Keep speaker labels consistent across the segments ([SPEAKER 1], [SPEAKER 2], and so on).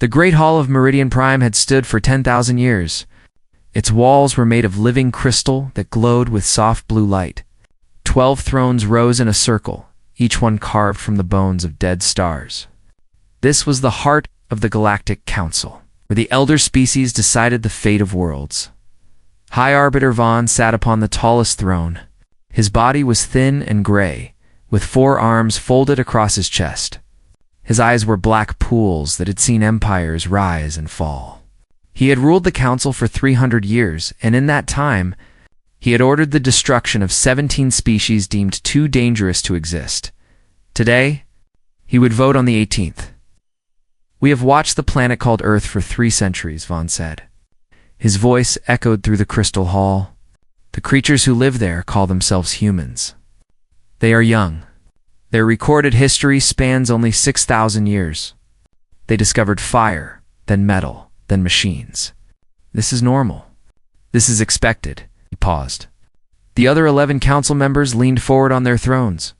[SPEAKER 1] The Great Hall of Meridian Prime had stood for 10,000 years. Its walls were made of living crystal that glowed with soft blue light. 12 thrones rose in a circle, each one carved from the bones of dead stars. This was the heart of the Galactic Council, where the elder species decided the fate of worlds. High Arbiter Vaughn sat upon the tallest throne. His body was thin and gray, with 4 arms folded across his chest. His eyes were black pools that had seen empires rise and fall. He had ruled the council for 300 years, and in that time, he had ordered the destruction of 17 species deemed too dangerous to exist. Today, he would vote on the 18th. "We have watched the planet called Earth for 3 centuries, Vaughn said. His voice echoed through the crystal hall. The creatures who live there call themselves humans. They are young. Their recorded history spans only 6,000 years. They discovered fire, then metal, then machines. This is normal. This is expected." He paused. The other 11 council members leaned forward on their thrones.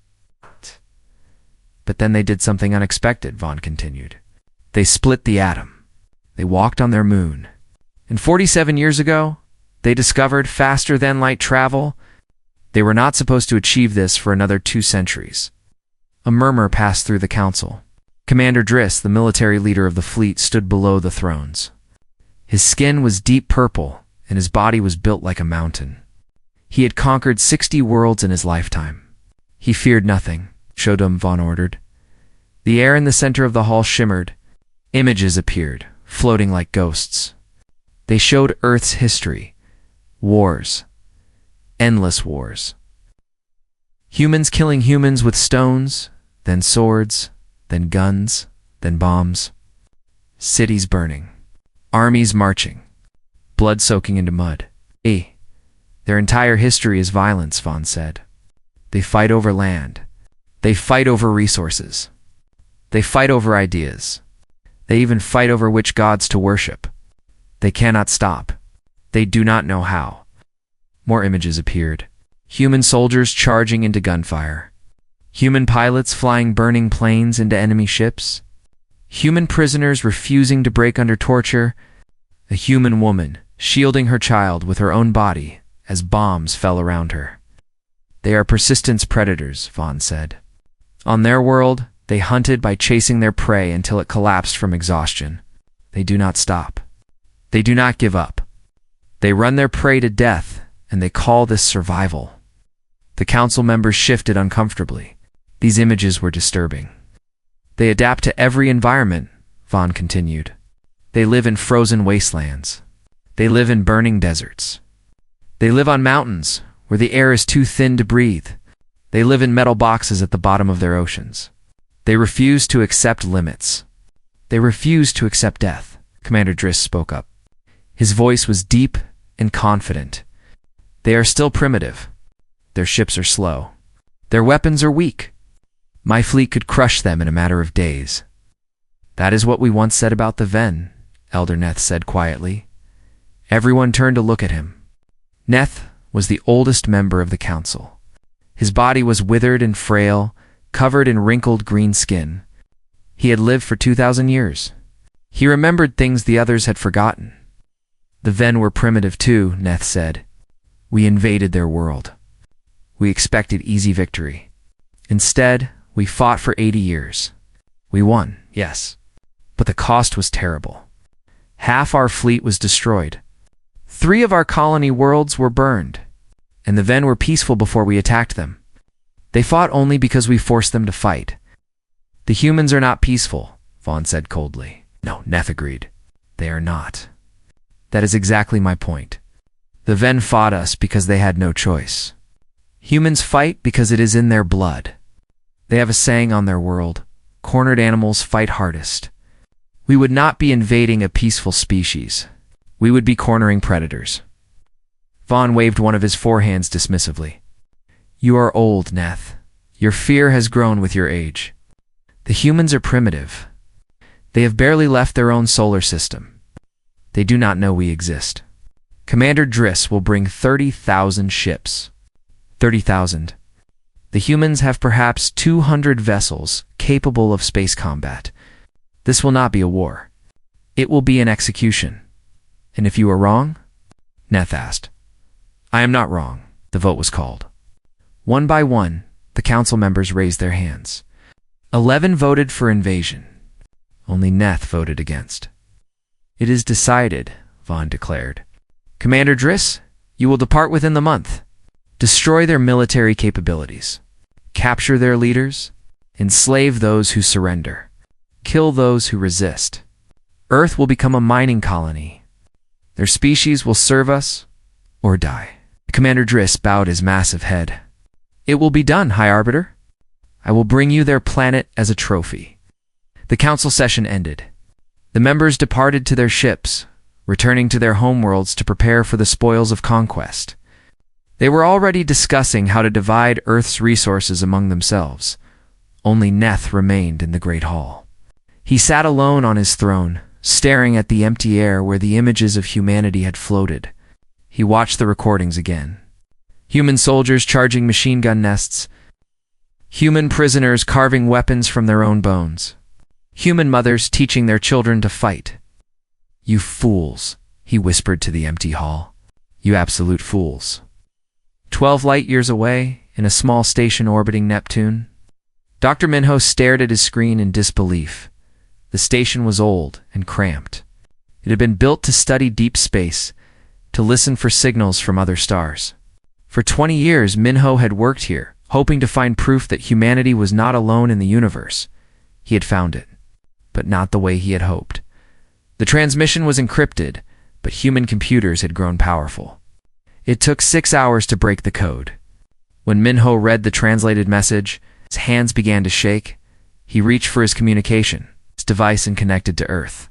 [SPEAKER 1] "But then they did something unexpected," Vaughn continued. "They split the atom. They walked on their moon. And 47 years ago, they discovered faster-than-light travel. They were not supposed to achieve this for another 2 centuries. A murmur passed through the council. Commander Driss, the military leader of the fleet, stood below the thrones. His skin was deep purple, and his body was built like a mountain. He had conquered 60 worlds in his lifetime. He feared nothing, Shodom Vaughn ordered. The air in the center of the hall shimmered. Images appeared, floating like ghosts. They showed Earth's history. Wars. Endless wars. Humans killing humans with stones, then swords, then guns, then bombs. Cities burning. Armies marching. Blood soaking into mud. Their entire history is violence, Vaughn said. They fight over land. They fight over resources. They fight over ideas. They even fight over which gods to worship. They cannot stop. They do not know how. More images appeared. Human soldiers charging into gunfire. Human pilots flying burning planes into enemy ships. Human prisoners refusing to break under torture. A human woman shielding her child with her own body as bombs fell around her. They are persistence predators, Vaughn said. On their world, they hunted by chasing their prey until it collapsed from exhaustion. They do not stop. They do not give up. They run their prey to death, and they call this survival. The council members shifted uncomfortably. These images were disturbing. They adapt to every environment, Vaughn continued. They live in frozen wastelands. They live in burning deserts. They live on mountains where the air is too thin to breathe. They live in metal boxes at the bottom of their oceans. They refuse to accept limits. They refuse to accept death, Commander Driss spoke up. His voice was deep and confident. They are still primitive. Their ships are slow. Their weapons are weak. My fleet could crush them in a matter of days. That is what we once said about the Ven, Elder Neth said quietly. Everyone turned to look at him. Neth was the oldest member of the council. His body was withered and frail, covered in wrinkled green skin. He had lived for 2,000 years. He remembered things the others had forgotten. The Ven were primitive too, Neth said. We invaded their world. We expected easy victory. Instead, we fought for 80 years. We won, yes. But the cost was terrible. Half our fleet was destroyed. 3 of our colony worlds were burned. And the Ven were peaceful before we attacked them. They fought only because we forced them to fight. The humans are not peaceful, Vaughn said coldly. No, Neth agreed. They are not. That is exactly my point. The Ven fought us because they had no choice. Humans fight because it is in their blood. They have a saying on their world, cornered animals fight hardest. We would not be invading a peaceful species. We would be cornering predators. Vaughn waved one of his forehands dismissively. You are old, Neth. Your fear has grown with your age. The humans are primitive. They have barely left their own solar system. They do not know we exist. Commander Driss will bring 30,000 ships. 30,000. The humans have perhaps 200 vessels capable of space combat. This will not be a war. It will be an execution. And if you are wrong? Neth asked. I am not wrong. The vote was called. One by one, the council members raised their hands. 11 voted for invasion. Only Neth voted against. It is decided, Vaughn declared. Commander Driss, you will depart within the month. Destroy their military capabilities. Capture their leaders. Enslave those who surrender. Kill those who resist. Earth will become a mining colony. Their species will serve us or die. Commander Driss bowed his massive head. It will be done, High Arbiter. I will bring you their planet as a trophy. The council session ended. The members departed to their ships, returning to their homeworlds to prepare for the spoils of conquest. They were already discussing how to divide Earth's resources among themselves. Only Neth remained in the Great Hall. He sat alone on his throne, staring at the empty air where the images of humanity had floated. He watched the recordings again. Human soldiers charging machine gun nests. Human prisoners carving weapons from their own bones. Human mothers teaching their children to fight. You fools, he whispered to the empty hall. You absolute fools. 12 light-years away, in a small station orbiting Neptune. Dr. Minho stared at his screen in disbelief. The station was old and cramped. It had been built to study deep space, to listen for signals from other stars. For 20 years, Minho had worked here, hoping to find proof that humanity was not alone in the universe. He had found it, but not the way he had hoped. The transmission was encrypted, but human computers had grown powerful. It took 6 hours to break the code. When Minho read the translated message, his hands began to shake. He reached for his communication, his device and connected to Earth.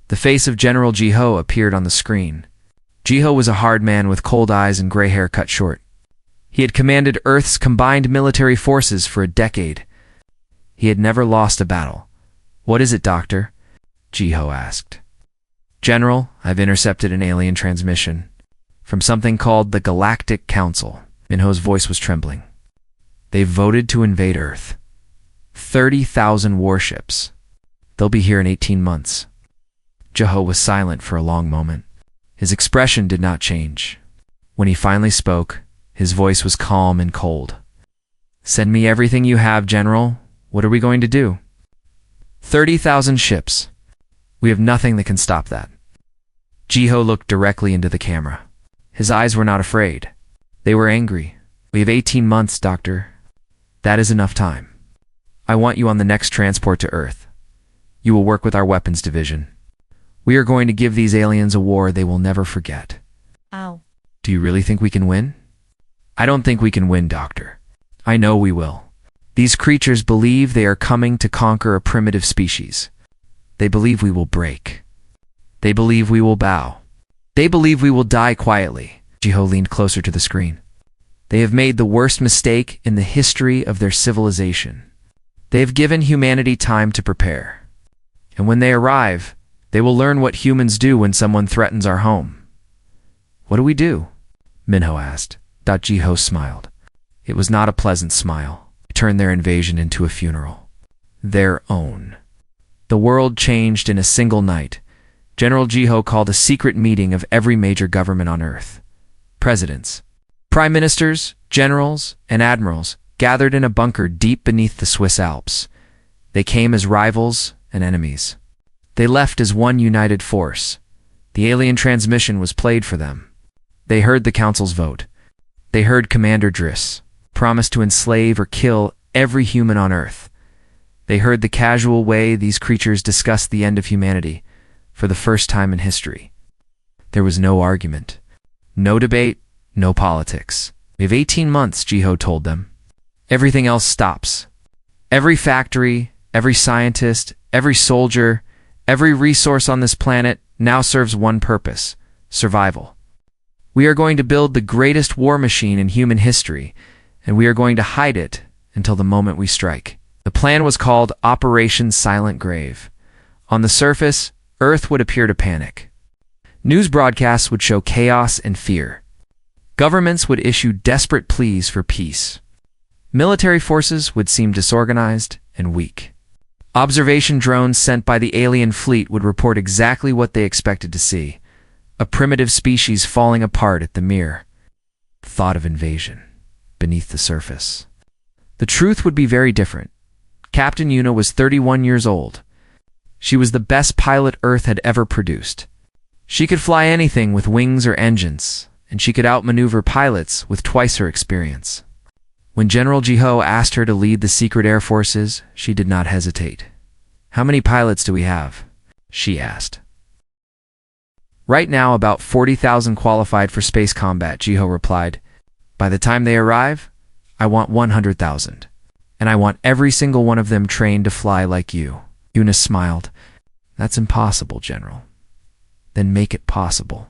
[SPEAKER 1] The face of General Jiho appeared on the screen. Jiho was a hard man with cold eyes and gray hair cut short. He had commanded Earth's combined military forces for a decade. He had never lost a battle. What is it, Doctor? Jiho asked. General, I've intercepted an alien transmission from something called the Galactic Council. Minho's voice was trembling. They've voted to invade Earth. 30,000 warships. They'll be here in 18 months. Jiho was silent for a long moment. His expression did not change. When he finally spoke, his voice was calm and cold. Send me everything you have, General. What are we going to do? 30,000 ships. We have nothing that can stop that. Jiho looked directly into the camera. His eyes were not afraid. They were angry. We have 18 months, Doctor. That is enough time. I want you on the next transport to Earth. You will work with our weapons division. We are going to give these aliens a war they will never forget.
[SPEAKER 2] Ow.
[SPEAKER 1] Do you really think we can win? I don't think we can win, Doctor. I know we will. These creatures believe they are coming to conquer a primitive species. They believe we will break. They believe we will bow. They believe we will die quietly. Jiho leaned closer to the screen. They have made the worst mistake in the history of their civilization. They have given humanity time to prepare. And when they arrive, they will learn what humans do when someone threatens our home. What do we do? Minho asked. Jiho smiled. It was not a pleasant smile. It turned their invasion into a funeral. Their own. The world changed in a single night. General Jiho called a secret meeting of every major government on Earth. Presidents, prime ministers, generals, and admirals gathered in a bunker deep beneath the Swiss Alps. They came as rivals and enemies. They left as one united force. The alien transmission was played for them. They heard the council's vote. They heard Commander Driss promise to enslave or kill every human on Earth. They heard the casual way these creatures discussed the end of humanity for the first time in history. There was no argument, no debate, no politics. We have 18 months, Jiho told them. Everything else stops. Every factory, every scientist, every soldier, every resource on this planet now serves one purpose: survival. We are going to build the greatest war machine in human history, and we are going to hide it until the moment we strike. The plan was called Operation Silent Grave. On the surface, Earth would appear to panic. News broadcasts would show chaos and fear. Governments would issue desperate pleas for peace. Military forces would seem disorganized and weak. Observation drones sent by the alien fleet would report exactly what they expected to see: a primitive species falling apart at the mere thought of invasion beneath the surface. The truth would be very different. Captain Una was 31 years old. She was the best pilot Earth had ever produced. She could fly anything with wings or engines, and she could outmaneuver pilots with twice her experience. When General Jiho asked her to lead the secret air forces, she did not hesitate. "How many pilots do we have?" she asked. "Right now, about 40,000 qualified for space combat," Jiho replied. "By the time they arrive, I want 100,000. And I want every single one of them trained to fly like you." Una smiled. "That's impossible, General." "Then make it possible."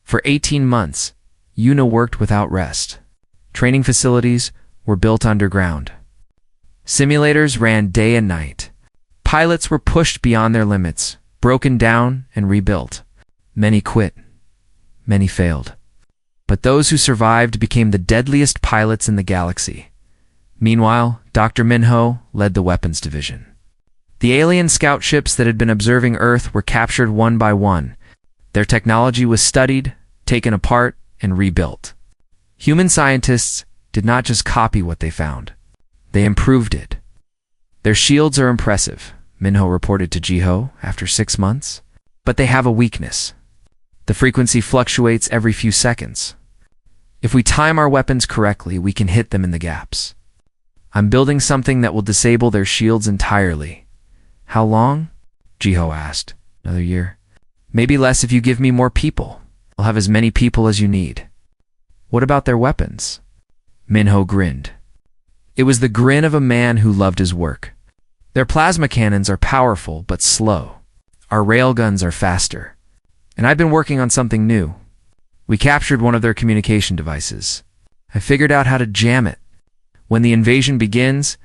[SPEAKER 1] For 18 months, Una worked without rest. Training facilities were built underground. Simulators ran day and night. Pilots were pushed beyond their limits, broken down and rebuilt. Many quit. Many failed. But those who survived became the deadliest pilots in the galaxy. Meanwhile, Dr. Minho led the weapons division. The alien scout ships that had been observing Earth were captured one by one. Their technology was studied, taken apart, and rebuilt. Human scientists did not just copy what they found. They improved it. "Their shields are impressive," Minho reported to Jiho after 6 months. "But they have a weakness. The frequency fluctuates every few seconds. If we time our weapons correctly, we can hit them in the gaps. I'm building something that will disable their shields entirely." "How long?" Jiho asked. "Another year. Maybe less if you give me more people. I'll have as many people as you need." "What about their weapons?" Minho grinned. It was the grin of a man who loved his work. "Their plasma cannons are powerful but slow. Our railguns are faster. And I've been working on something new. We captured one of their communication devices. I figured out how to jam it. When the invasion begins,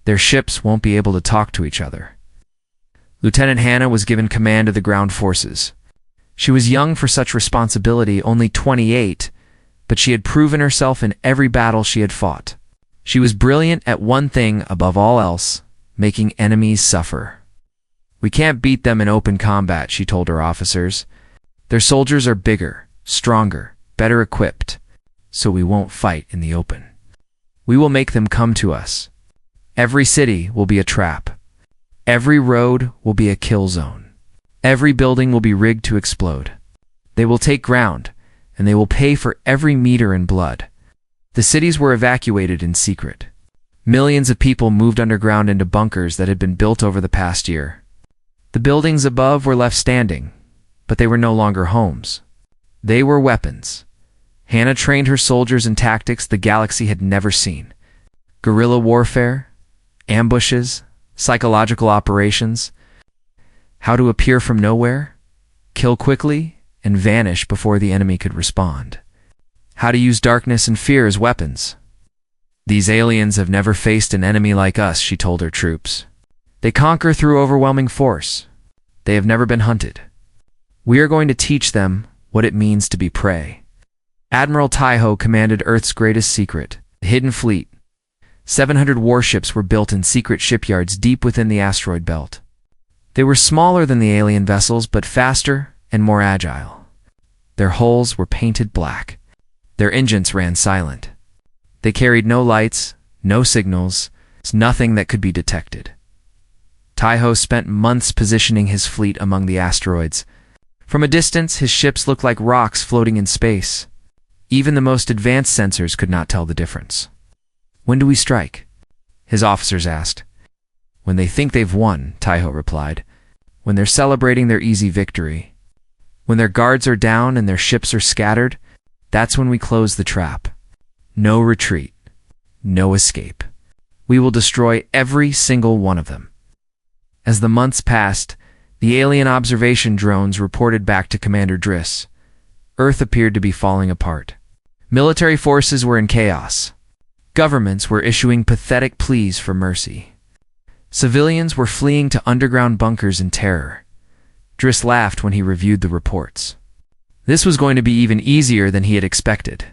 [SPEAKER 1] their ships won't be able to talk to each other." Lieutenant Hannah was given command of the ground forces. She was young for such responsibility, only 28, but she had proven herself in every battle she had fought. She was brilliant at one thing above all else: making enemies suffer. "We can't beat them in open combat," she told her officers. "Their soldiers are bigger, stronger, better equipped, so we won't fight in the open. We will make them come to us. Every city will be a trap. Every road will be a kill zone. Every building will be rigged to explode. They will take ground, and they will pay for every meter in blood." The cities were evacuated in secret. Millions of people moved underground into bunkers that had been built over the past year. The buildings above were left standing, but they were no longer homes. They were weapons. Hannah trained her soldiers in tactics the galaxy had never seen: guerrilla warfare, ambushes, psychological operations, how to appear from nowhere, kill quickly, and vanish before the enemy could respond, how to use darkness and fear as weapons. "These aliens have never faced an enemy like us," she told her troops. "They conquer through overwhelming force. They have never been hunted. We are going to teach them what it means to be prey." Admiral Taiho commanded Earth's greatest secret, the Hidden Fleet. 700 warships were built in secret shipyards deep within the asteroid belt. They were smaller than the alien vessels, but faster and more agile. Their hulls were painted black. Their engines ran silent. They carried no lights, no signals, nothing that could be detected. Taiho spent months positioning his fleet among the asteroids. From a distance, his ships looked like rocks floating in space. Even the most advanced sensors could not tell the difference. "When do we strike?" his officers asked. "When they think they've won," Taiho replied. "When they're celebrating their easy victory. When their guards are down and their ships are scattered, that's when we close the trap. No retreat. No escape. We will destroy every single one of them." As the months passed, the alien observation drones reported back to Commander Driss. Earth appeared to be falling apart. Military forces were in chaos. Governments were issuing pathetic pleas for mercy. Civilians were fleeing to underground bunkers in terror. Driss laughed when he reviewed the reports. This was going to be even easier than he had expected.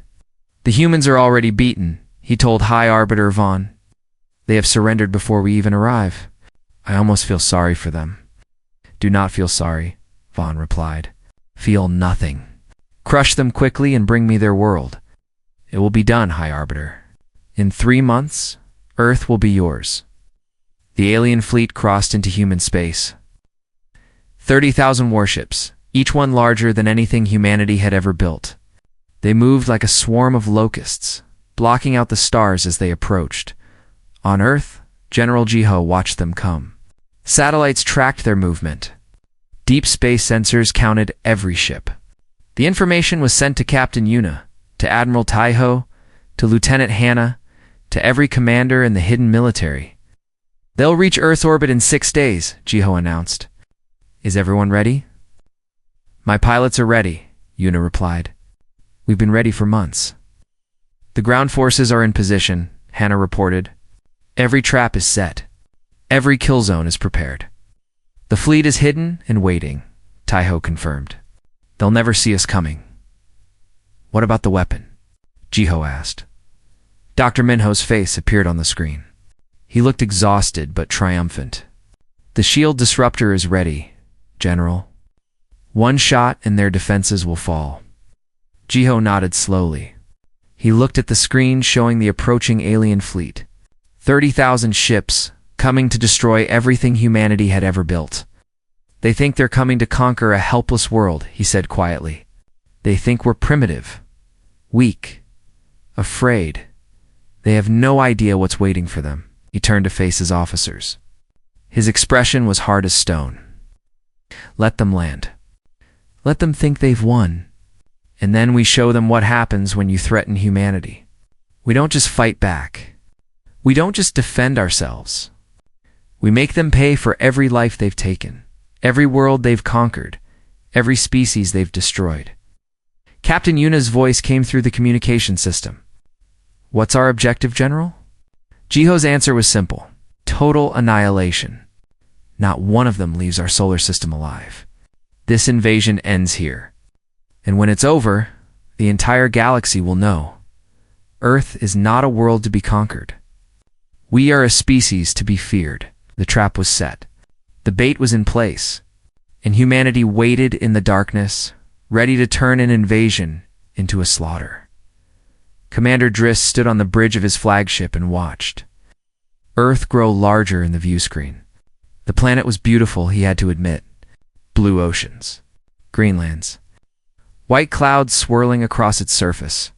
[SPEAKER 1] "The humans are already beaten," he told High Arbiter Vaughn. "They have surrendered before we even arrive. I almost feel sorry for them. Do not feel sorry, Vaughn replied. Feel nothing. Crush them quickly and bring me their world. It will be done, High Arbiter. In 3 months, Earth will be yours. The alien fleet crossed into human space. 30,000 warships, each one larger than anything humanity had ever built. They moved like a swarm of locusts, blocking out the stars as they approached. On Earth, General Jiho watched them come. Satellites tracked their movement. Deep space sensors counted every ship. The information was sent to Captain Yuna, to Admiral Taiho, to Lieutenant Hannah, to every commander in the hidden military. They'll reach Earth's orbit in 6 days, Jiho announced. Is everyone ready? My pilots are ready, Yuna replied. We've been ready for months. The ground forces are in position, Hannah reported. Every trap is set. Every kill zone is prepared. The fleet is hidden and waiting, Taiho confirmed. They'll never see us coming. What about the weapon? Jiho asked. Dr. Minho's face appeared on the screen. He looked exhausted but triumphant. The shield disruptor is ready, General. 1 shot and their defenses will fall. Jiho nodded slowly. He looked at the screen showing the approaching alien fleet. 30,000 ships, coming to destroy everything humanity had ever built. They think they're coming to conquer a helpless world, he said quietly. They think we're primitive, weak, afraid. They have no idea what's waiting for them. He turned to face his officers. His expression was hard as stone. Let them land. Let them think they've won. And then we show them what happens when you threaten humanity. We don't just fight back. We don't just defend ourselves. We make them pay for every life they've taken, every world they've conquered, every species they've destroyed. Captain Yuna's voice came through the communication system. What's our objective, General? Jiho's answer was simple. Total annihilation. Not one of them leaves our solar system alive. This invasion ends here. And when it's over, the entire galaxy will know. Earth is not a world to be conquered. We are a species to be feared. The trap was set. The bait was in place. And humanity waited in the darkness, ready to turn an invasion into a slaughter. Commander Driss stood on the bridge of his flagship and watched. Earth grow larger in the view screen. The planet was beautiful, he had to admit. Blue oceans. Green lands. White clouds swirling across its surface.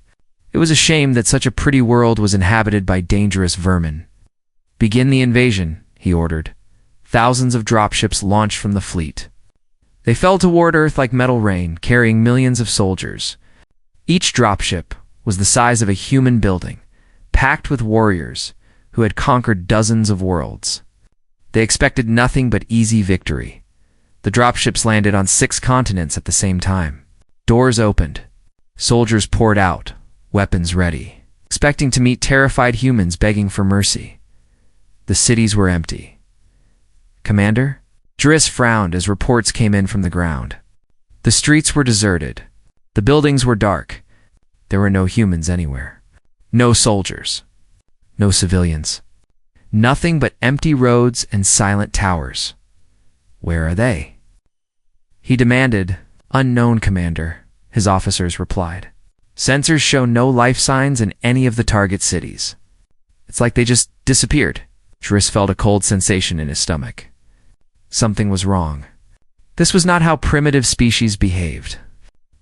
[SPEAKER 1] It was a shame that such a pretty world was inhabited by dangerous vermin. Begin the invasion, he ordered. Thousands of dropships launched from the fleet. They fell toward Earth like metal rain, carrying millions of soldiers. Each dropship was the size of a human building, packed with warriors who had conquered dozens of worlds. They expected nothing but easy victory. The dropships landed on 6 continents at the same time. Doors opened. Soldiers poured out, weapons ready, expecting to meet terrified humans begging for mercy. The cities were empty. Commander? Driss frowned as reports came in from the ground. The streets were deserted. The buildings were dark. There were no humans anywhere. No soldiers. No civilians. Nothing but empty roads and silent towers. Where are they? He demanded. Unknown, Commander, his officers replied. Sensors show no life signs in any of the target cities. It's like they just disappeared. Driss felt a cold sensation in his stomach. Something was wrong. This was not how primitive species behaved.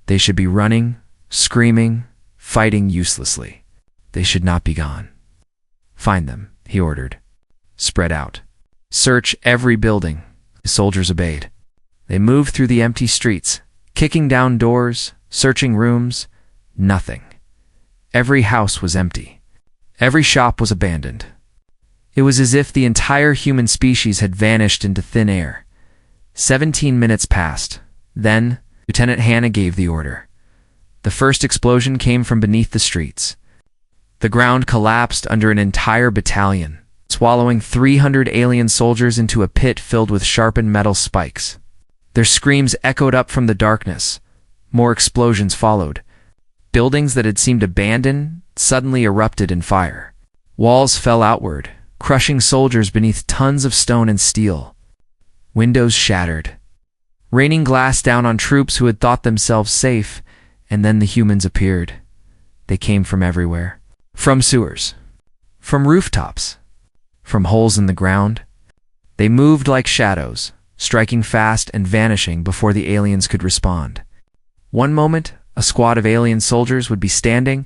[SPEAKER 1] They should be running, screaming, fighting uselessly. They should not be gone. Find them, he ordered. Spread out. Search every building. The soldiers obeyed. They moved through the empty streets, kicking down doors, searching rooms. Nothing. Every house was empty. Every shop was abandoned. It was as if the entire human species had vanished into thin air. 17 minutes passed. Then, Lieutenant Hannah gave the order. The first explosion came from beneath the streets. The ground collapsed under an entire battalion, swallowing 300 alien soldiers into a pit filled with sharpened metal spikes. Their screams echoed up from the darkness. More explosions followed. Buildings that had seemed abandoned suddenly erupted in fire. Walls fell outward, crushing soldiers beneath tons of stone and steel. Windows shattered, raining glass down on troops who had thought themselves safe, and then the humans appeared. They came from everywhere. From sewers, from rooftops, from holes in the ground. They moved like shadows, striking fast and vanishing before the aliens could respond. One moment, a squad of alien soldiers would be standing.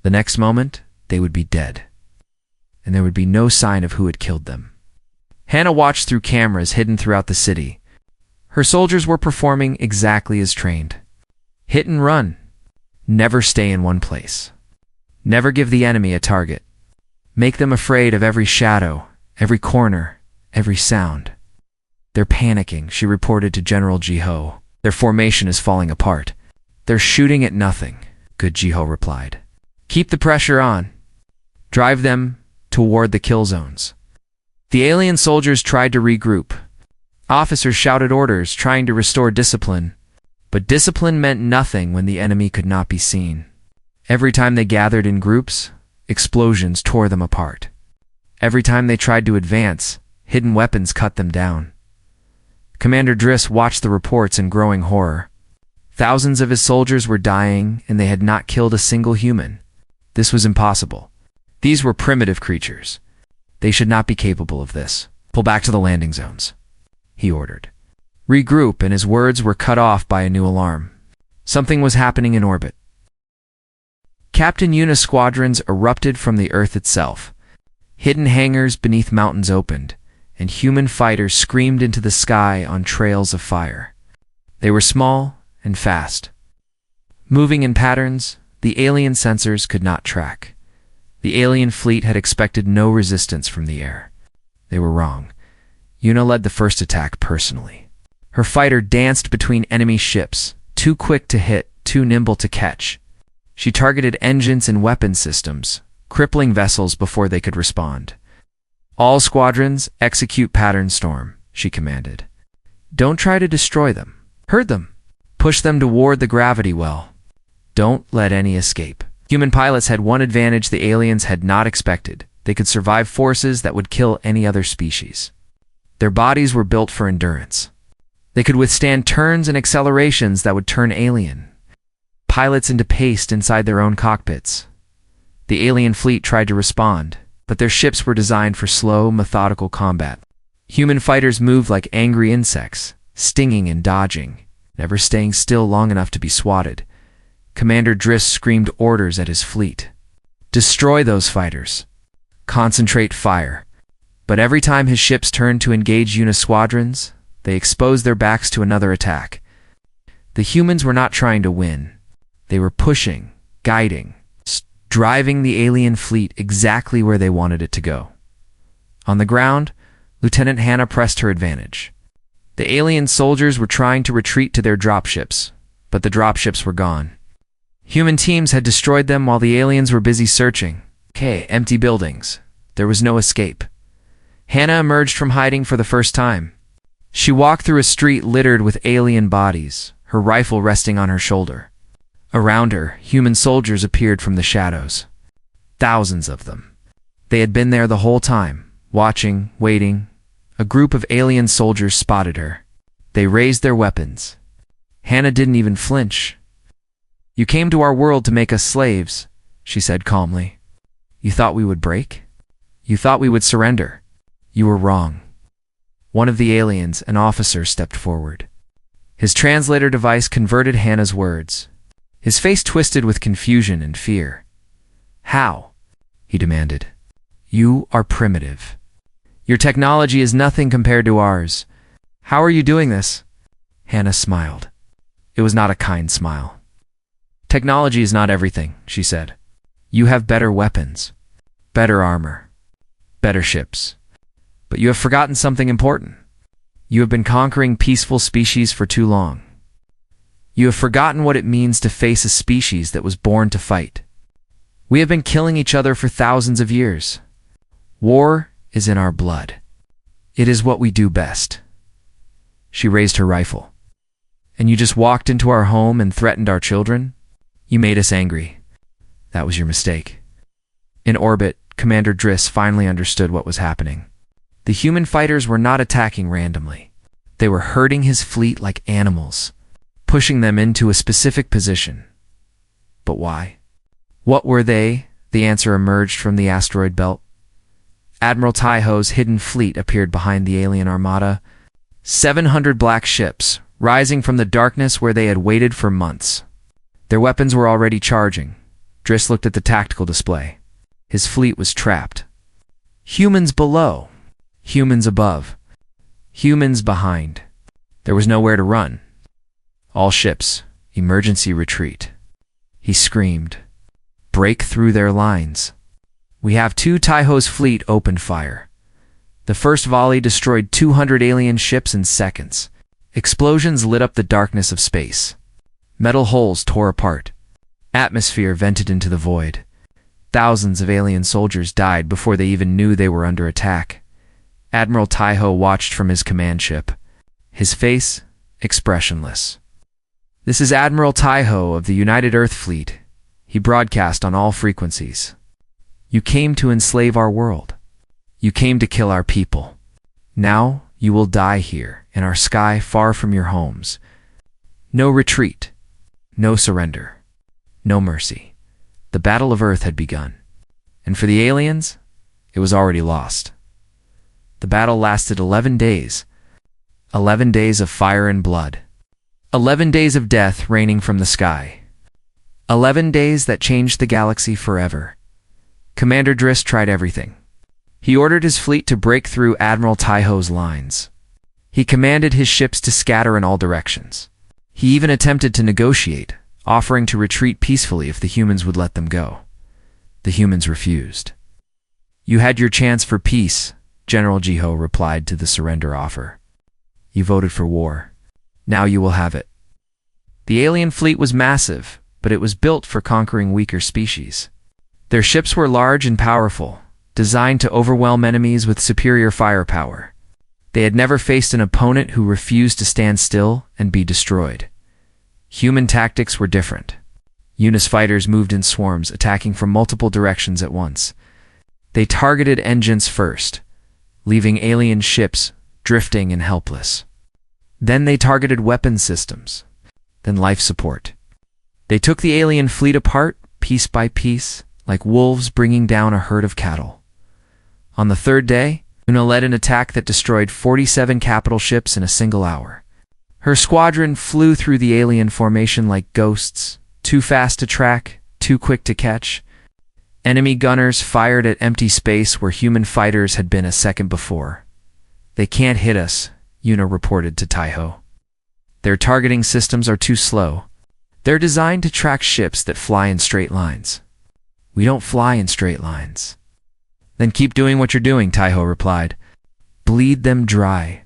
[SPEAKER 1] The next moment, they would be dead. And there would be no sign of who had killed them. Hannah watched through cameras hidden throughout the city. Her soldiers were performing exactly as trained. Hit and run. Never stay in one place. Never give the enemy a target. Make them afraid of every shadow, every corner, every sound. They're panicking, she reported to General Jiho. Their formation is falling apart. They're shooting at nothing, good Jiho replied. Keep the pressure on. Drive them toward the kill zones. The alien soldiers tried to regroup. Officers shouted orders, trying to restore discipline. But discipline meant nothing when the enemy could not be seen. Every time they gathered in groups, explosions tore them apart. Every time they tried to advance, hidden weapons cut them down. Commander Driss watched the reports in growing horror. Thousands of his soldiers were dying, and they had not killed a single human. This was impossible. These were primitive creatures. They should not be capable of this. Pull back to the landing zones, he ordered. Regroup, and his words were cut off by a new alarm. Something was happening in orbit. Captain Yuna squadrons erupted from the Earth itself. Hidden hangars beneath mountains opened, and human fighters screamed into the sky on trails of fire. They were small and fast, moving in patterns the alien sensors could not track. The alien fleet had expected no resistance from the air. They were wrong. Yuna led the first attack personally. Her fighter danced between enemy ships, too quick to hit, too nimble to catch. She targeted engines and weapon systems, crippling vessels before they could respond. All squadrons, execute pattern storm, she commanded. Don't try to destroy them. Hurt them. Push them toward the gravity well. Don't let any escape. Human pilots had one advantage the aliens had not expected. They could survive forces that would kill any other species. Their bodies were built for endurance. They could withstand turns and accelerations that would turn alien pilots into paste inside their own cockpits. The alien fleet tried to respond, but their ships were designed for slow, methodical combat. Human fighters moved like angry insects, stinging and dodging, never staying still long enough to be swatted. Commander Driss screamed orders at his fleet. Destroy those fighters. Concentrate fire. But every time his ships turned to engage Yuna squadrons, they exposed their backs to another attack. The humans were not trying to win. They were pushing, guiding, driving the alien fleet exactly where they wanted it to go. On the ground, Lieutenant Hannah pressed her advantage. The alien soldiers were trying to retreat to their dropships, but the dropships were gone. Human teams had destroyed them while the aliens were busy searching. Empty buildings. There was no escape. Hannah emerged from hiding for the first time. She walked through a street littered with alien bodies, her rifle resting on her shoulder. Around her, human soldiers appeared from the shadows. Thousands of them. They had been there the whole time, watching, waiting. A group of alien soldiers spotted her. They raised their weapons. Hannah didn't even flinch. You came to our world to make us slaves, she said calmly. You thought we would break? You thought we would surrender? You were wrong. One of the aliens, an officer, stepped forward. His translator device converted Hannah's words. His face twisted with confusion and fear. How? He demanded. You are primitive. Your technology is nothing compared to ours. How are you doing this? Hannah smiled. It was not a kind smile. Technology is not everything, she said. You have better weapons, better armor, better ships. But you have forgotten something important. You have been conquering peaceful species for too long. You have forgotten what it means to face a species that was born to fight. We have been killing each other for thousands of years. War is in our blood. It is what we do best. She raised her rifle. And you just walked into our home and threatened our children? You made us angry. That was your mistake. In orbit, Commander Driss finally understood what was happening. The human fighters were not attacking randomly. They were herding his fleet like animals, pushing them into a specific position. But why? What were they? The answer emerged from the asteroid belt. Admiral Taiho's hidden fleet appeared behind the alien armada. 700 black ships, rising from the darkness where they had waited for months. Their weapons were already charging. Driss looked at the tactical display. His fleet was trapped. Humans below. Humans above. Humans behind. There was nowhere to run. All ships, emergency retreat. He screamed. Break through their lines. We have 2 Taiho's fleet opened fire. The first volley destroyed 200 alien ships in seconds. Explosions lit up the darkness of space. Metal holes tore apart. Atmosphere vented into the void. Thousands of alien soldiers died before they even knew they were under attack. Admiral Taiho watched from his command ship, his face expressionless. This is Admiral Taiho of the United Earth Fleet. He broadcast on all frequencies. You came to enslave our world. You came to kill our people. Now you will die here, in our sky far from your homes. No retreat. No surrender. No mercy. The Battle of Earth had begun. And for the aliens, it was already lost. The battle lasted 11 days. 11 days of fire and blood. 11 days of death raining from the sky. 11 days that changed the galaxy forever. Commander Driss tried everything. He ordered his fleet to break through Admiral Taiho's lines. He commanded his ships to scatter in all directions. He even attempted to negotiate, offering to retreat peacefully if the humans would let them go. The humans refused. You had your chance for peace, General Jiho replied to the surrender offer. You voted for war. Now you will have it. The alien fleet was massive, but it was built for conquering weaker species. Their ships were large and powerful, designed to overwhelm enemies with superior firepower. They had never faced an opponent who refused to stand still and be destroyed. Human tactics were different. Unus fighters moved in swarms, attacking from multiple directions at once. They targeted engines first, leaving alien ships drifting and helpless. Then they targeted weapon systems, then life support. They took the alien fleet apart, piece by piece, like wolves bringing down a herd of cattle. On the third day, Una led an attack that destroyed 47 capital ships in a single hour. Her squadron flew through the alien formation like ghosts, too fast to track, too quick to catch. Enemy gunners fired at empty space where human fighters had been a second before. They can't hit us, Una reported to Taiho. Their targeting systems are too slow. They're designed to track ships that fly in straight lines. We don't fly in straight lines. Then keep doing what you're doing, Taiho replied. Bleed them dry.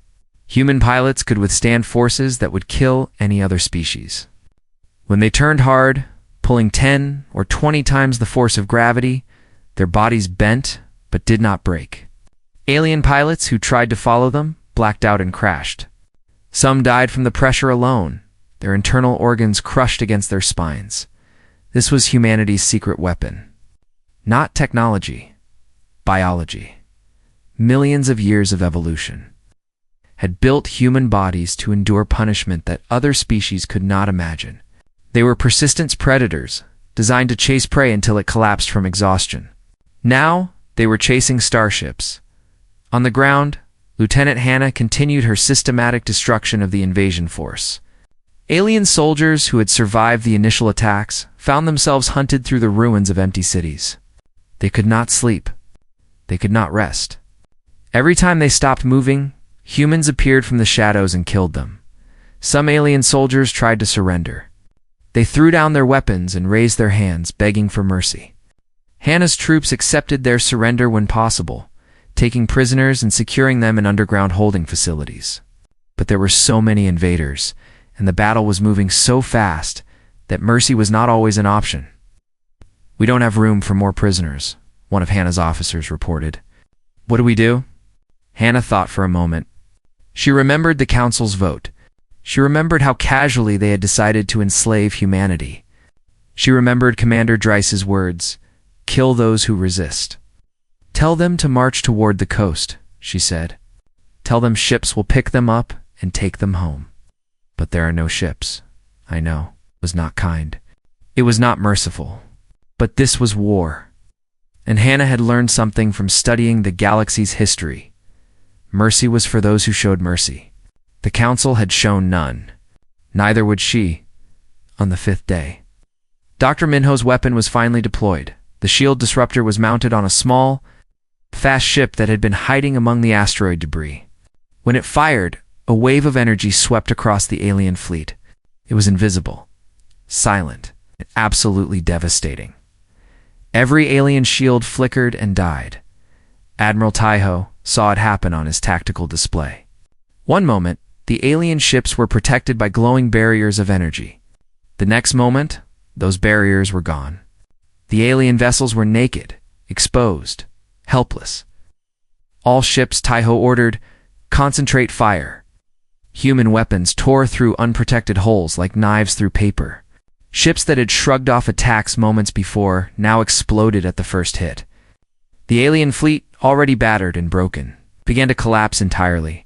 [SPEAKER 1] Human pilots could withstand forces that would kill any other species. When they turned hard, pulling 10 or 20 times the force of gravity, their bodies bent but did not break. Alien pilots who tried to follow them blacked out and crashed. Some died from the pressure alone, their internal organs crushed against their spines. This was humanity's secret weapon. Not technology, biology. Millions of years of evolution had built human bodies to endure punishment that other species could not imagine. They were persistent predators, designed to chase prey until it collapsed from exhaustion. Now, they were chasing starships. On the ground, Lieutenant Hannah continued her systematic destruction of the invasion force. Alien soldiers who had survived the initial attacks found themselves hunted through the ruins of empty cities. They could not sleep. They could not rest. Every time they stopped moving, humans appeared from the shadows and killed them. Some alien soldiers tried to surrender. They threw down their weapons and raised their hands, begging for mercy. Hannah's troops accepted their surrender when possible, taking prisoners and securing them in underground holding facilities. But there were so many invaders, and the battle was moving so fast that mercy was not always an option. We don't have room for more prisoners, one of Hannah's officers reported. What do we do? Hannah thought for a moment. She remembered the council's vote. She remembered how casually they had decided to enslave humanity. She remembered Commander Driss's words, "Kill those who resist." Tell them to march toward the coast, she said. Tell them ships will pick them up and take them home. But there are no ships. I know. It was not kind. It was not merciful. But this was war. And Hannah had learned something from studying the galaxy's history. Mercy was for those who showed mercy. The Council had shown none. Neither would she, on the 5th day. Dr. Minho's weapon was finally deployed. The shield disruptor was mounted on a small, fast ship that had been hiding among the asteroid debris. When it fired, a wave of energy swept across the alien fleet. It was invisible, silent, and absolutely devastating. Every alien shield flickered and died. Admiral Taiho saw it happen on his tactical display. One moment, the alien ships were protected by glowing barriers of energy. The next moment, those barriers were gone. The alien vessels were naked, exposed, helpless. All ships, Taiho ordered, concentrate fire. Human weapons tore through unprotected holes like knives through paper. Ships that had shrugged off attacks moments before now exploded at the first hit. The alien fleet, already battered and broken, began to collapse entirely.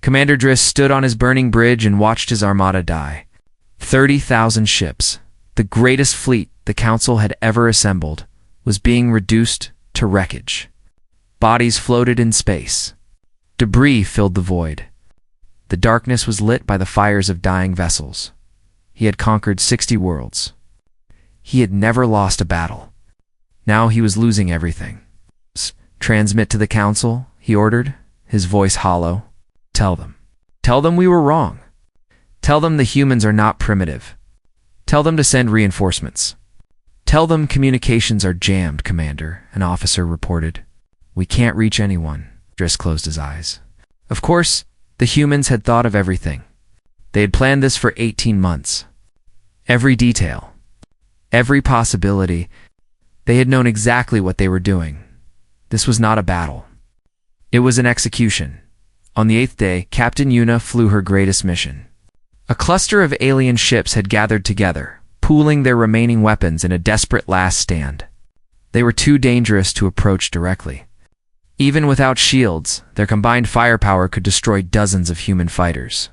[SPEAKER 1] Commander Driss stood on his burning bridge and watched his armada die. 30,000 ships, the greatest fleet the Council had ever assembled, was being reduced to wreckage. Bodies floated in space. Debris filled the void. The darkness was lit by the fires of dying vessels. He had conquered 60 worlds. He had never lost a battle. Now he was losing everything. Transmit to the Council, he ordered, his voice hollow. Tell them. Tell them we were wrong. Tell them the humans are not primitive. Tell them to send reinforcements. Tell them communications are jammed, Commander, an officer reported. We can't reach anyone. Driss closed his eyes. Of course, the humans had thought of everything. They had planned this for 18 months. Every detail. Every possibility. They had known exactly what they were doing. This was not a battle. It was an execution. On the 8th day, Captain Yuna flew her greatest mission. A cluster of alien ships had gathered together, pooling their remaining weapons in a desperate last stand. They were too dangerous to approach directly. Even without shields, their combined firepower could destroy dozens of human fighters.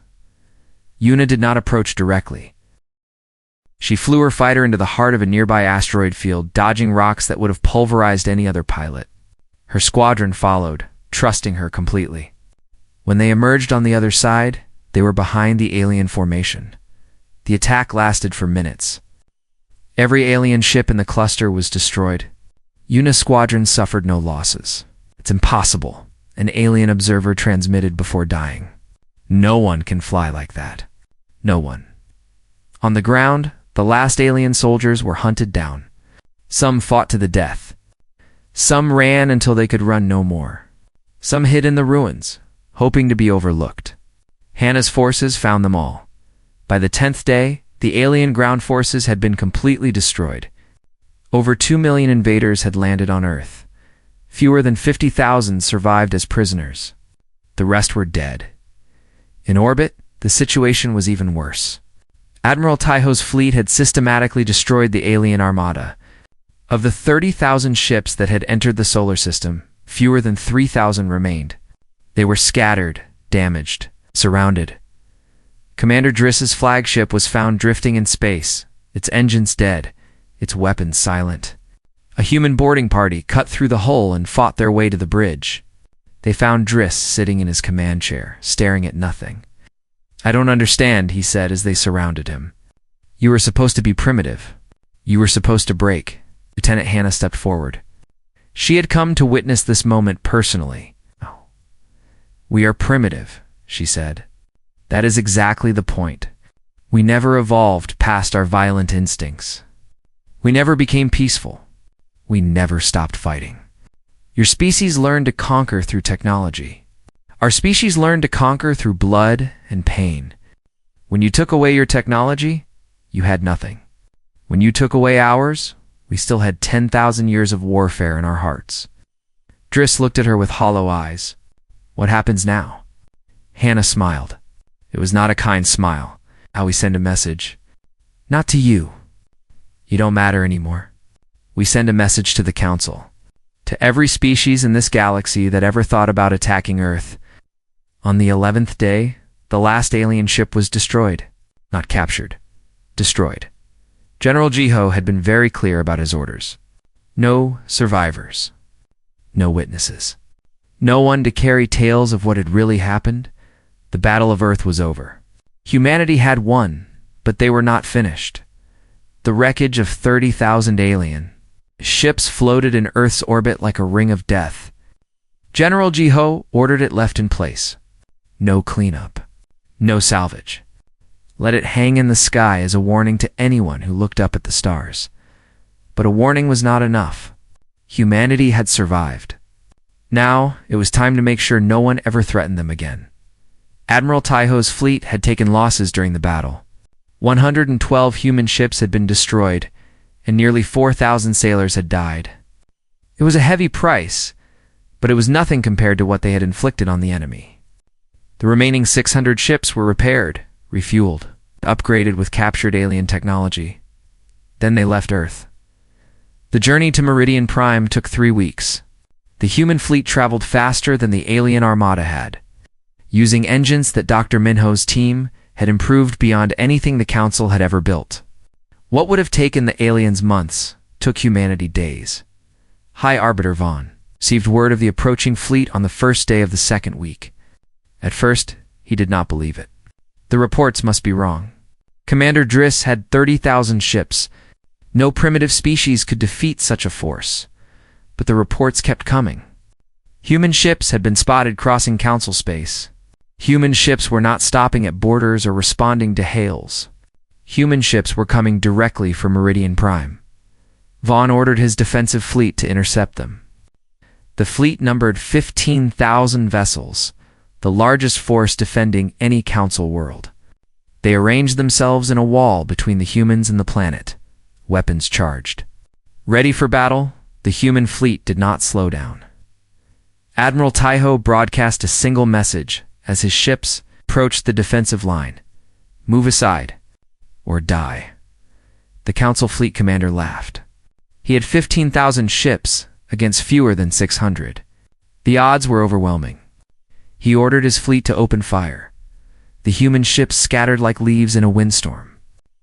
[SPEAKER 1] Yuna did not approach directly. She flew her fighter into the heart of a nearby asteroid field, dodging rocks that would have pulverized any other pilot. Her squadron followed, trusting her completely. When they emerged on the other side, they were behind the alien formation. The attack lasted for minutes. Every alien ship in the cluster was destroyed. Yuna's squadron suffered no losses. It's impossible, an alien observer transmitted before dying. No one can fly like that. No one. On the ground, the last alien soldiers were hunted down. Some fought to the death. Some ran until they could run no more. Some hid in the ruins, hoping to be overlooked. Hannah's forces found them all. By the 10th day, the alien ground forces had been completely destroyed. Over 2 million invaders had landed on Earth. Fewer than 50,000 survived as prisoners. The rest were dead. In orbit, the situation was even worse. Admiral Taiho's fleet had systematically destroyed the alien armada. Of the 30,000 ships that had entered the solar system, fewer than 3,000 remained. They were scattered, damaged, surrounded. Commander Driss's flagship was found drifting in space, its engines dead, its weapons silent. A human boarding party cut through the hull and fought their way to the bridge. They found Driss sitting in his command chair, staring at nothing. I don't understand, he said as they surrounded him. You were supposed to be primitive. You were supposed to break. Lieutenant Hannah stepped forward. She had come to witness this moment personally. Oh. We are primitive, she said. That is exactly the point. We never evolved past our violent instincts. We never became peaceful. We never stopped fighting. Your species learned to conquer through technology. Our species learned to conquer through blood and pain. When you took away your technology, you had nothing. When you took away ours, we still had 10,000 years of warfare in our hearts. Driss looked at her with hollow eyes. What happens now? Hannah smiled. It was not a kind smile. How we send a message. Not to you. You don't matter anymore. We send a message to the Council. To to every species in this galaxy that ever thought about attacking Earth. On the 11th day, the last alien ship was destroyed. Not captured. Destroyed. General Jiho had been very clear about his orders. No survivors. No witnesses. No one to carry tales of what had really happened. The Battle of Earth was over. Humanity had won, but they were not finished. The wreckage of 30,000 alien ships floated in Earth's orbit like a ring of death. General Jiho ordered it left in place. No cleanup. No salvage. Let it hang in the sky as a warning to anyone who looked up at the stars. But a warning was not enough. Humanity had survived. Now, it was time to make sure no one ever threatened them again. Admiral Taiho's fleet had taken losses during the battle. 112 human ships had been destroyed, and nearly 4,000 sailors had died. It was a heavy price, but it was nothing compared to what they had inflicted on the enemy. The remaining 600 ships were repaired, refueled, upgraded with captured alien technology. Then they left Earth. The journey to Meridian Prime took 3 weeks. The human fleet traveled faster than the alien armada had, using engines that Dr. Minho's team had improved beyond anything the Council had ever built. What would have taken the aliens months took humanity days. High Arbiter Vaughn received word of the approaching fleet on the first day of the second week. At first, he did not believe it. The reports must be wrong. Commander Driss had 30,000 ships. No primitive species could defeat such a force. But the reports kept coming. Human ships had been spotted crossing Council space. Human ships were not stopping at borders or responding to hails. Human ships were coming directly for Meridian Prime. Vaughn ordered his defensive fleet to intercept them. The fleet numbered 15,000 vessels, the largest force defending any Council world. They arranged themselves in a wall between the humans and the planet, weapons charged. Ready for battle, the human fleet did not slow down. Admiral Taiho broadcast a single message as his ships approached the defensive line. Move aside, or die. The Council fleet commander laughed. He had 15,000 ships against fewer than 600. The odds were overwhelming. He ordered his fleet to open fire. The human ships scattered like leaves in a windstorm.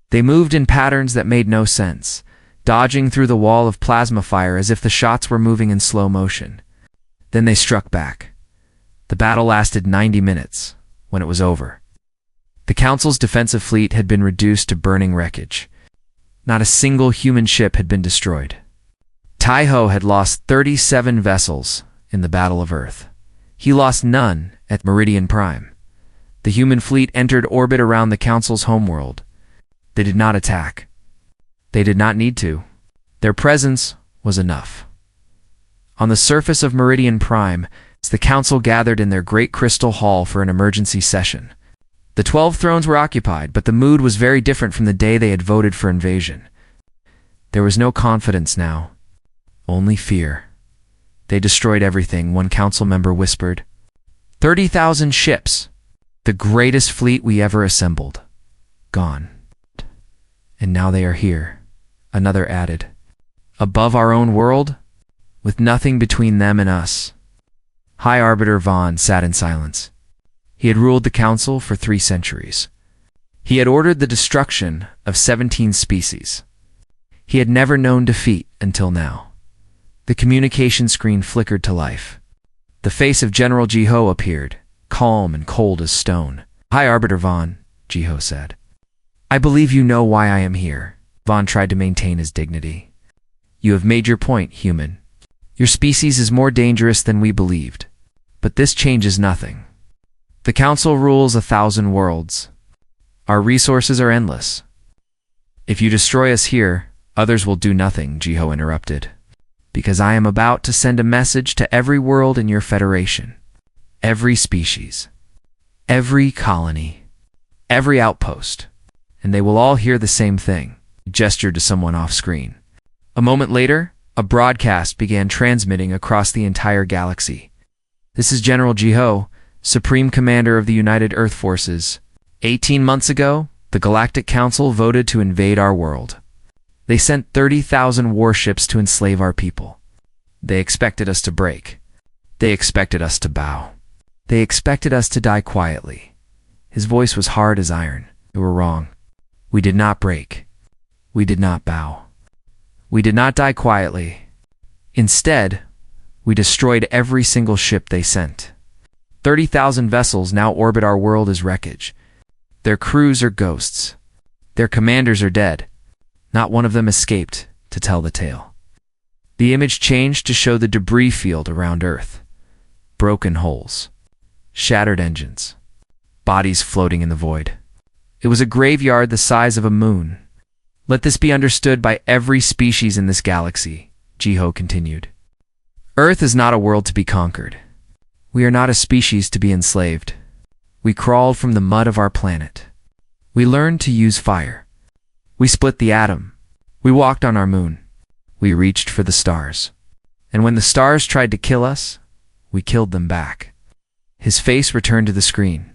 [SPEAKER 1] They moved in patterns that made no sense, dodging through the wall of plasma fire as if the shots were moving in slow motion. Then they struck back. The battle lasted 90 minutes. When it was over, the Council's defensive fleet had been reduced to burning wreckage. Not a single human ship had been destroyed. Taiho had lost 37 vessels in the Battle of Earth. He lost none at Meridian Prime. The human fleet entered orbit around the Council's homeworld. They did not attack. They did not need to. Their presence was enough. On the surface of Meridian Prime, the Council gathered in their great crystal hall for an emergency session. The 12 thrones were occupied, but the mood was very different from the day they had voted for invasion. There was no confidence now, only fear. They destroyed everything, one council member whispered. 30,000 ships, the greatest fleet we ever assembled, gone. And now they are here, another added. Above our own world, with nothing between them and us. High Arbiter Vaughn sat in silence. He had ruled the Council for 3 centuries. He had ordered the destruction of 17 species. He had never known defeat until now. The communication screen flickered to life. The face of General Jiho appeared, calm and cold as stone. High Arbiter Vaughn, Jiho said. I believe you know why I am here. Vaughn tried to maintain his dignity. You have made your point, human. Your species is more dangerous than we believed. But this changes nothing. The Council rules 1,000 worlds. Our resources are endless. If you destroy us here, others will do nothing, Jiho interrupted. Because I am about to send a message to every world in your federation. Every species. Every colony. Every outpost. And they will all hear the same thing. He gestured to someone off screen. A moment later, a broadcast began transmitting across the entire galaxy. This is General Jiho, Supreme Commander of the United Earth Forces. 18 months ago, the Galactic Council voted to invade our world. They sent 30,000 warships to enslave our people. They expected us to break. They expected us to bow. They expected us to die quietly. His voice was hard as iron. They were wrong. We did not break. We did not bow. We did not die quietly. Instead, we destroyed every single ship they sent. 30,000 vessels now orbit our world as wreckage. Their crews are ghosts. Their commanders are dead. Not one of them escaped to tell the tale. The image changed to show the debris field around Earth. Broken holes. Shattered engines. Bodies floating in the void. It was a graveyard the size of a moon. Let this be understood by every species in this galaxy, Jiho continued. Earth is not a world to be conquered. We are not a species to be enslaved. We crawled from the mud of our planet. We learned to use fire. We split the atom. We walked on our moon. We reached for the stars. And when the stars tried to kill us, we killed them back. His face returned to the screen.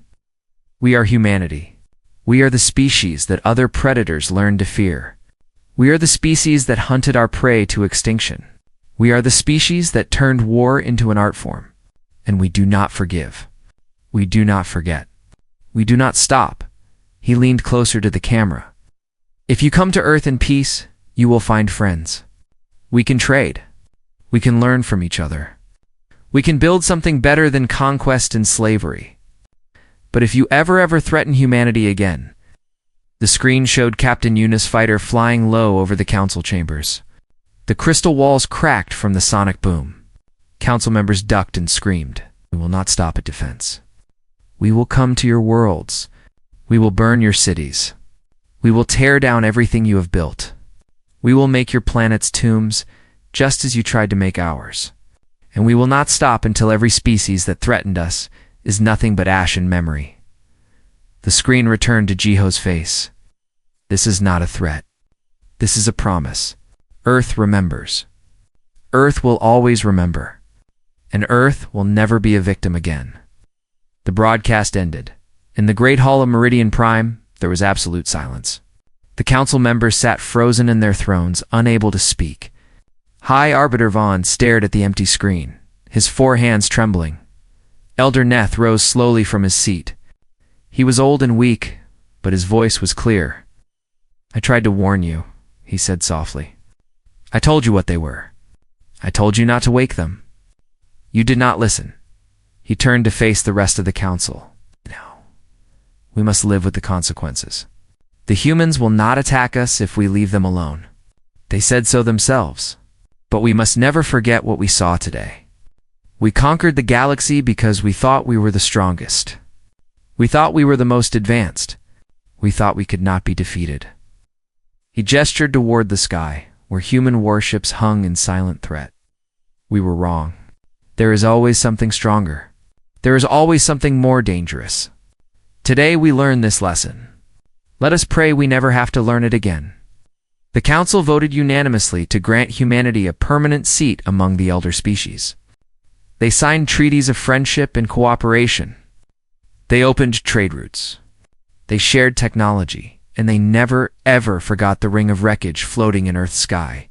[SPEAKER 1] We are humanity. We are the species that other predators learned to fear. We are the species that hunted our prey to extinction. We are the species that turned war into an art form. And we do not forgive. We do not forget. We do not stop. He leaned closer to the camera. If you come to Earth in peace, you will find friends. We can trade. We can learn from each other. We can build something better than conquest and slavery. But if you ever threaten humanity again... The screen showed Captain Eunice fighter flying low over the council chambers. The crystal walls cracked from the sonic boom. Council members ducked and screamed. We will not stop at defense. We will come to your worlds. We will burn your cities. We will tear down everything you have built. We will make your planets tombs, just as you tried to make ours. And we will not stop until every species that threatened us is nothing but ash and memory. The screen returned to Jiho's face. This is not a threat. This is a promise. Earth remembers. Earth will always remember. And Earth will never be a victim again. The broadcast ended. In the Great Hall of Meridian Prime, there was absolute silence. The council members sat frozen in their thrones, unable to speak. High Arbiter Vaughn stared at the empty screen, his four hands trembling. Elder Neth rose slowly from his seat. He was old and weak, but his voice was clear. I tried to warn you, he said softly. I told you what they were. I told you not to wake them. You did not listen. He turned to face the rest of the council. No. We must live with the consequences. The humans will not attack us if we leave them alone. They said so themselves. But we must never forget what we saw today. We conquered the galaxy because we thought we were the strongest. We thought we were the most advanced. We thought we could not be defeated. He gestured toward the sky, where human warships hung in silent threat. We were wrong. There is always something stronger. There is always something more dangerous. Today we learned this lesson. Let us pray we never have to learn it again. The council voted unanimously to grant humanity a permanent seat among the elder species. They signed treaties of friendship and cooperation. They opened trade routes. They shared technology, and they never, ever forgot the ring of wreckage floating in Earth's sky.